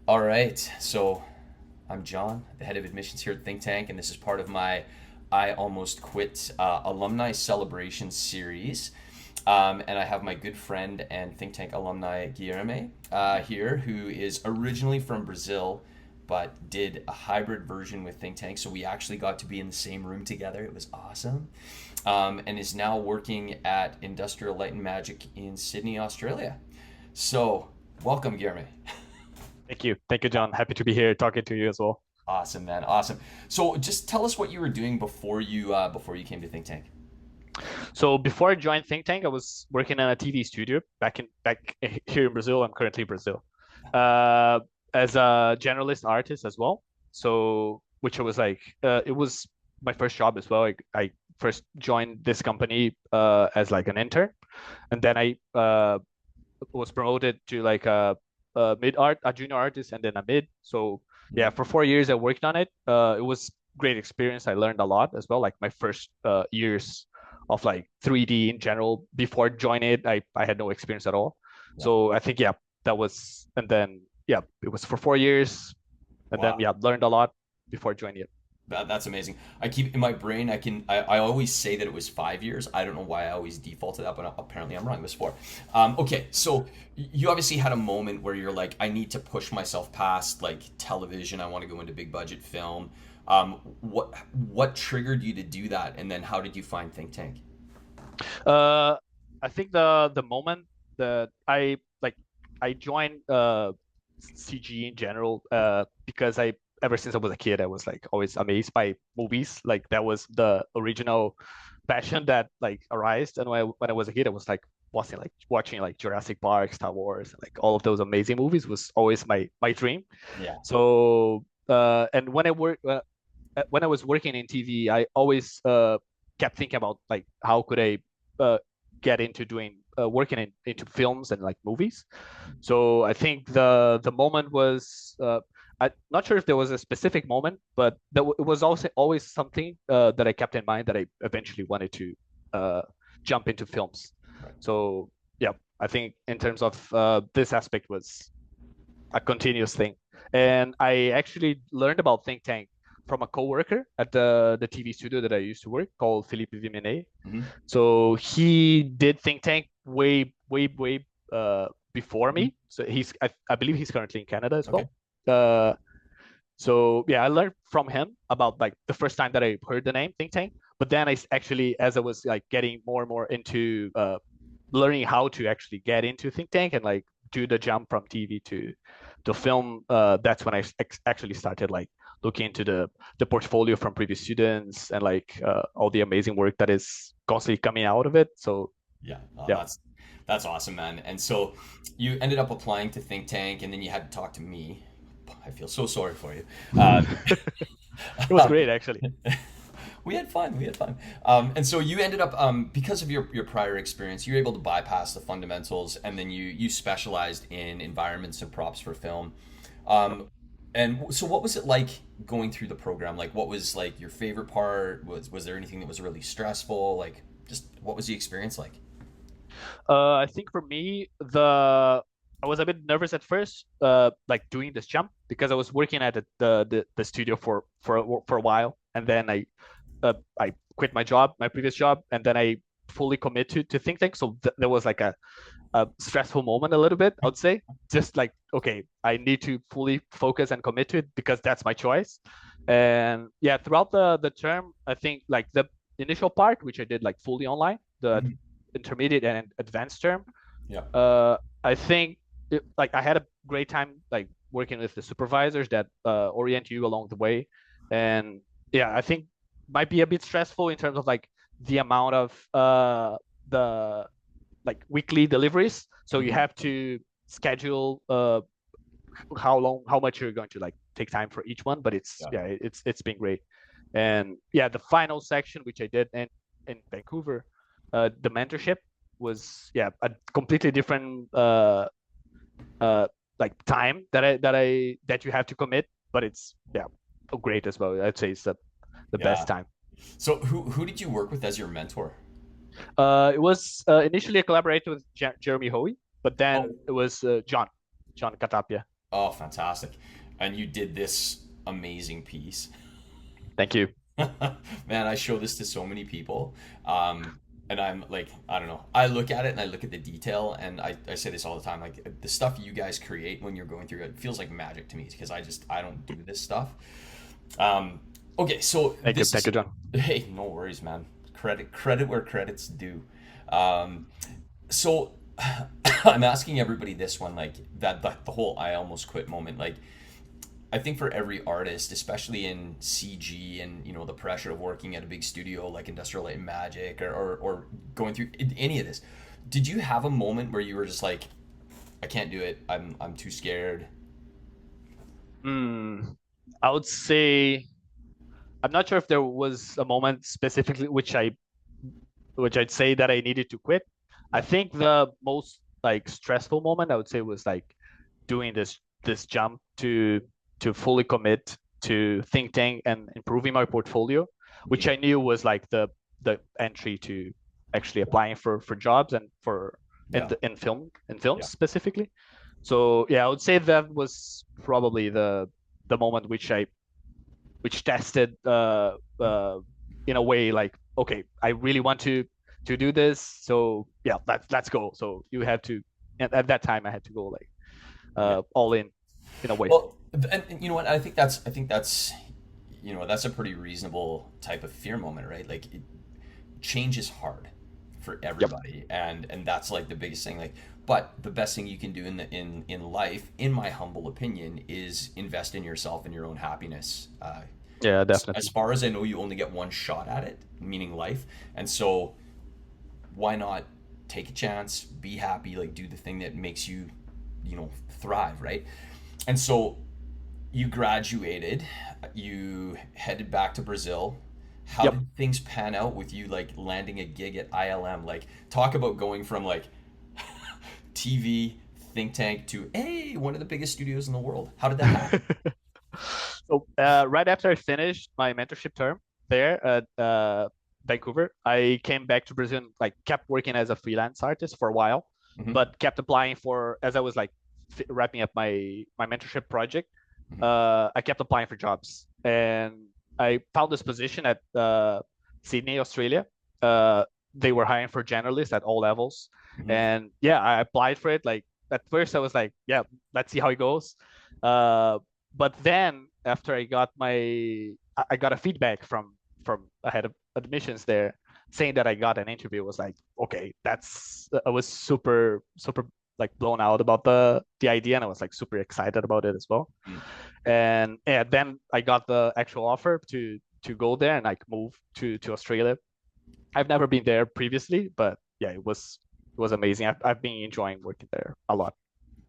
All right, so I'm John, the head of admissions here at Think Tank, and this is part of my I Almost Quit alumni celebration series. And I have my good friend and Think Tank alumni Guilherme here, who is originally from Brazil, but did a hybrid version with Think Tank. So we actually got to be in the same room together. It was awesome. And is now working at Industrial Light and Magic in Sydney, Australia. So, welcome, Guilherme. Thank you. Thank you, John. Happy to be here talking to you as well. Awesome, man. Awesome. So, just tell us what you were doing before you came to Think Tank. So before I joined Think Tank, I was working in a TV studio back here in Brazil. I'm currently in Brazil, uh, as a generalist artist as well. So which I was like, it was my first job as well. I first joined this company as like an intern, and then I was promoted to like a junior artist, and then a mid. So yeah, for 4 years I worked on it. It was great experience. I learned a lot as well. Like my first years of like 3D in general. Before joining it, I had no experience at all. Yeah. So I think yeah, that was, and then yeah, it was for 4 years, and then Wow. yeah, learned a lot before joining it. That's amazing. I keep in my brain. I always say that it was 5 years. I don't know why I always default to that, but apparently I'm wrong. It was four. Okay, so you obviously had a moment where you're like, I need to push myself past like television. I want to go into big budget film. What triggered you to do that, and then how did you find Think Tank? Uh, I think the moment that I joined CG in general because I ever since I was a kid I was like always amazed by movies. Like that was the original passion that like arose. And when I was a kid I was like watching like Jurassic Park, Star Wars, like all of those amazing movies was always my dream. Yeah. So and when I was working in TV, I always kept thinking about like how could I uh, get into doing working into films and like movies. So I think the moment was I'm not sure if there was a specific moment, but it was also always something that I kept in mind that I eventually wanted to uh, jump into films. Right. So yeah, I think in terms of this aspect was a continuous thing. And I actually learned about Think Tank from a coworker at the TV studio that I used to work called Felipe Vimenet. Hmm. So he did Think Tank way before me. So I believe he's currently in Canada as Okay. well. Uh, so yeah, I learned from him about like the first time that I heard the name Think Tank. But then actually, as I was like getting more and more into learning how to actually get into Think Tank and like do the jump from TV to film, that's when I actually started like looking into the portfolio from previous students and like all the amazing work that is constantly coming out of it. So Yeah. yeah, That's awesome, man. And so you ended up applying to Think Tank, and then you had to talk to me. I feel so sorry for you. Uh, it was great actually. we had fun. We had fun. And so you ended up, because of your prior experience, you were able to bypass the fundamentals, and then you specialized in environments and props for film. Um, and so, what was it like going through the program? Like, what was like your favorite part? Was there anything that was really stressful? Like, just what was the experience like? I think for me, I was a bit nervous at first, like doing this jump because I was working at the studio for a while, and then I quit my previous job, and then I fully commit to Think Tank. So there was like a stressful moment a little bit, I would say. Just like, okay, I need to fully focus and commit to it because that's my choice. And yeah, throughout the term, I think like the initial part, which I did like fully online, the Mhm. intermediate and advanced term, Yeah. I think like I had a great time like working with the supervisors that orient you along the way. And yeah, I think might be a bit stressful in terms of like the amount of the like weekly deliveries. So you Hmm. have to schedule how much you're going to like take time for each one. But it's Yeah. yeah, it's been great. And yeah, the final section which I did in Vancouver, the mentorship was yeah a completely different uh like time that you have to commit, but it's yeah great as well. I'd say it's the Yeah. best time. So who did you work with as your mentor? It was initially a collaboration with Jeremy Hoey, but then Oh, it was John Catapia. oh, fantastic! And you did this amazing piece. Thank you. Man, I show this to so many people. And I'm like, I don't know. I look at it and I look at the detail, and I say this all the time. Like the stuff you guys create when you're going through it feels like magic to me because I don't do this stuff. Um, okay, so this Thank is you, John. hey, no worries, man. Credit where credit's due. Um, so I'm asking everybody this one, like the whole I almost quit moment, like I think for every artist, especially in CG and the pressure of working at a big studio like Industrial Light and Magic or going through any of this, did you have a moment where you were just like, I can't do it. I'm too scared. Hmm. I would say I'm not sure if there was a moment specifically which I'd say that I needed to quit. I Yeah, think the most like stressful moment I would say was like doing this jump to fully commit to think tank and improving my portfolio, which yeah, I knew was like the entry to actually applying for jobs and for yeah, in films yeah. specifically. So yeah, I would say that was probably the moment which tested in a way like, okay, I really want to do this, so yeah, let's go. So you have to, and at that time I had to go like Yeah. all in a way. Well, and you know what? I think that's that's a pretty reasonable type of fear moment, right? Like change is hard for Yep. everybody, and that's like the biggest thing. Like, but the best thing you can do in life, in my humble opinion, is invest in yourself and your own happiness. Yeah, As definitely. far as I know, you only get one shot at it, meaning life, and so why not take a chance, be happy, like do the thing that makes you, thrive, right? And so you graduated, you headed back to Brazil. How Yep. did things pan out with you like landing a gig at ILM? Like talk about going from like TV think tank to hey, one of the biggest studios in the world. How did that happen? So right after I finished my mentorship term there at Vancouver, I came back to Brazil and like kept working as a freelance artist for a while, Hmm. but kept applying for as I was like wrapping up my mentorship project. Hmm. I kept applying for jobs, and I found this position at Sydney, Australia. Uh, they were hiring for generalists at all levels, Hmm. and yeah, I applied for it. Like at first, I was like, yeah, let's see how it goes. Uh, but then after I got a feedback from a head of admissions there saying that I got an interview. It was like, okay, that's I was super like blown out about the idea, and I was like super excited about it as well. And yeah, then I got the actual offer to go there and like move to Australia. I've never been there previously, but yeah, it was amazing. I've been enjoying working there a lot.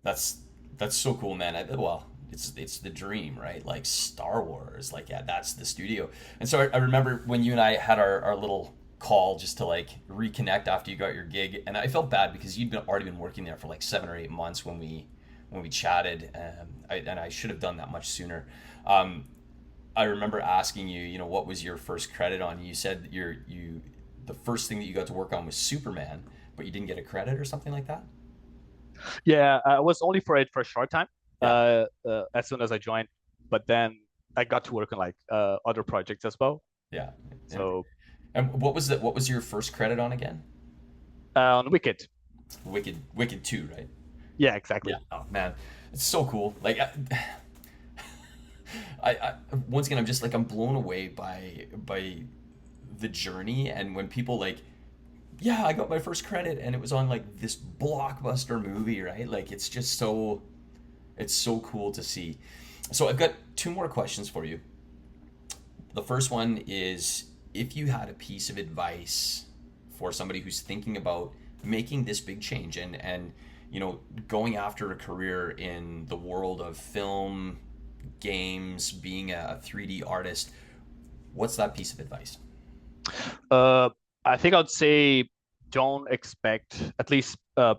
That's that's so cool, man. Well, it's the dream, right? Like Star Wars, like yeah, that's the studio. And so I remember when you and I had our little call just to like reconnect after you got your gig, and I felt bad because you'd already been working there for like 7 or 8 months when we chatted, and I should have done that much sooner. Um, I remember asking you, what was your first credit on? You said that you the first thing that you got to work on was Superman, but you didn't get a credit or something like that. Yeah, I was only for it for a short time, Yeah, as soon as I joined, but then I got to work on like other projects as well. yeah. And So what was your first credit on again? on Wicked, Wicked 2, right? yeah, Yeah. exactly. Oh man, it's so cool. Like I once again, I'm just like I'm blown away by the journey, and when people like, yeah, I got my first credit and it was on like this blockbuster movie, right? Like it's so cool to see. So I've got two more questions for you. The first one is if you had a piece of advice for somebody who's thinking about making this big change and going after a career in the world of film, games, being a 3D artist, what's that piece of advice? Uh, I think I'd say don't expect, at least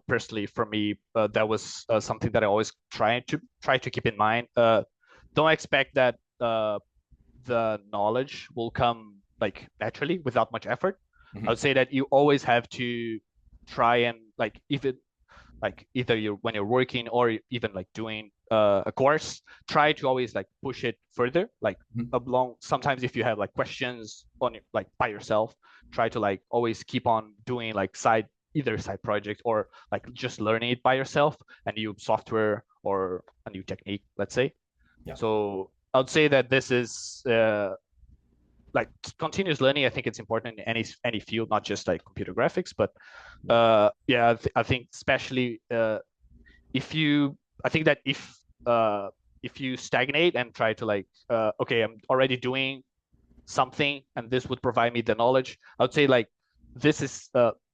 personally for me, that was something that I always try to keep in mind. Don't expect that the knowledge will come like naturally without much effort. I would say that you always have to try and like even like either you're when you're working or even like doing a course, try to always like push it further, like Mhm. along. Sometimes if you have like questions on like by yourself, try to like always keep on doing like either side project or like just learning it by yourself, a new software or a new technique, let's say. Yeah. So I would say that this is like continuous learning. I think it's important in any field, not just like computer graphics, but Yeah. yeah, I think especially if you, I think that if you stagnate and try to like, okay, I'm already doing something and this would provide me the knowledge, I would say like this is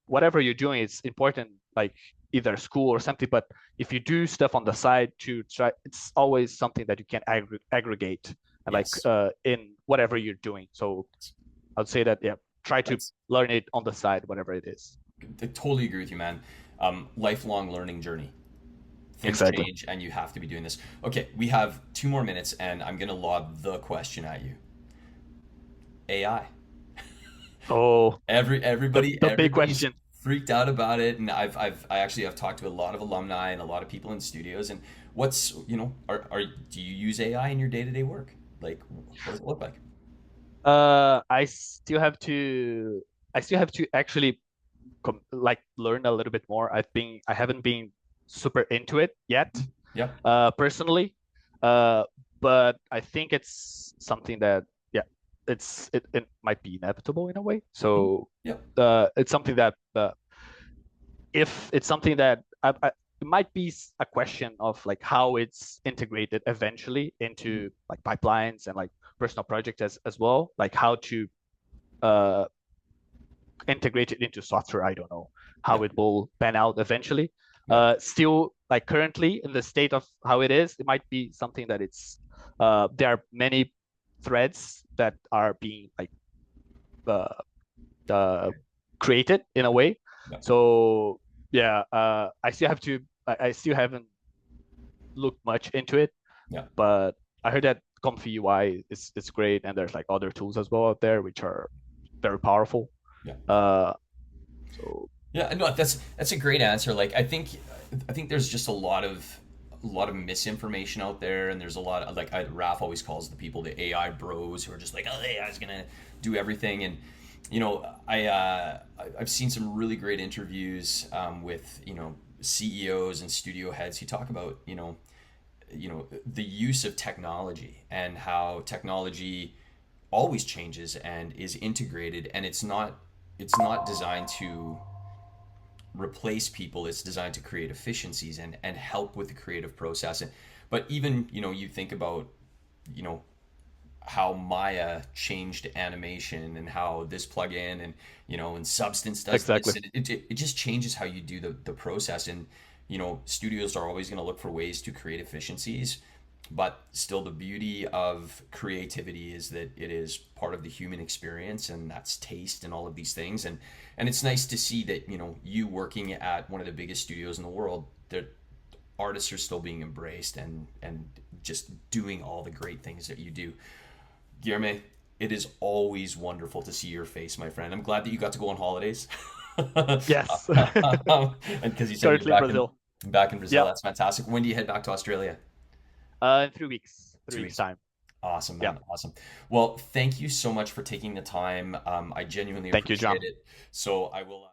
whatever you're doing, it's important, like either school or something. But if you do stuff on the side to try, it's always something that you can aggregate and like Yes. in whatever you're doing. So I would say that, yeah, try to That's learn it on the side, whatever it is. I totally agree with you, man. Lifelong learning journey. Things Exactly. change, and you have to be doing this. Okay, we have 2 more minutes, and I'm gonna lob the question at you. AI. Oh, Everybody the big everybody's question. freaked out about it, and I actually have talked to a lot of alumni and a lot of people in studios. And what's are do you use AI in your day to day work? Like, what does it look like? I still have to actually like learn a little bit more. I haven't been super into it yet, Mhm. Yeah. personally. Uh, but I think it's something that, yeah, it might be inevitable in a way. Mhm. So Yeah. it's something that if it's something that it might be a question of like how it's integrated eventually Mhm. into like pipelines and like personal projects as well, like how to uh, integrate it into software. I don't know Yeah. how it will pan out eventually. Yeah. Still, like currently in the state of how it is, it might be something that it's there are many threads that are being like uh, uh, created in a way. Yeah. So yeah, I still haven't looked much into it, Yeah. but I heard that Comfy UI is great, and there's like other tools as well out there which are very powerful. Yeah. Uh, so Yeah, no, that's a great answer. Like I think there's just a lot of misinformation out there, and there's a lot of like Raph always calls the people the AI bros who are just like, oh, AI is gonna do everything. And I've seen some really great interviews with CEOs and studio heads who talk about the use of technology and how technology always changes and is integrated, and it's not designed to replace people. It's designed to create efficiencies and help with the creative process. But even you think about you know how Maya changed animation and how this plugin and Substance does exactly. this, and it just changes how you do the process. And studios are always going to look for ways to create efficiencies, but still the beauty of creativity is that it is part of the human experience, and that's taste and all of these things. And it's nice to see that you working at one of the biggest studios in the world, that artists are still being embraced and just doing all the great things that you do. Guilherme, it is always wonderful to see your face, my friend. I'm glad that you got to go on holidays. And Yes. because you said you're Currently in Brazil. back in Brazil, Yep. that's fantastic. When do you head back to Australia? In 3 weeks. Two 3 weeks weeks. time. Awesome, Yeah. man. Awesome. Well, thank you so much for taking the time. I genuinely Thank you, John. appreciate it. So I will.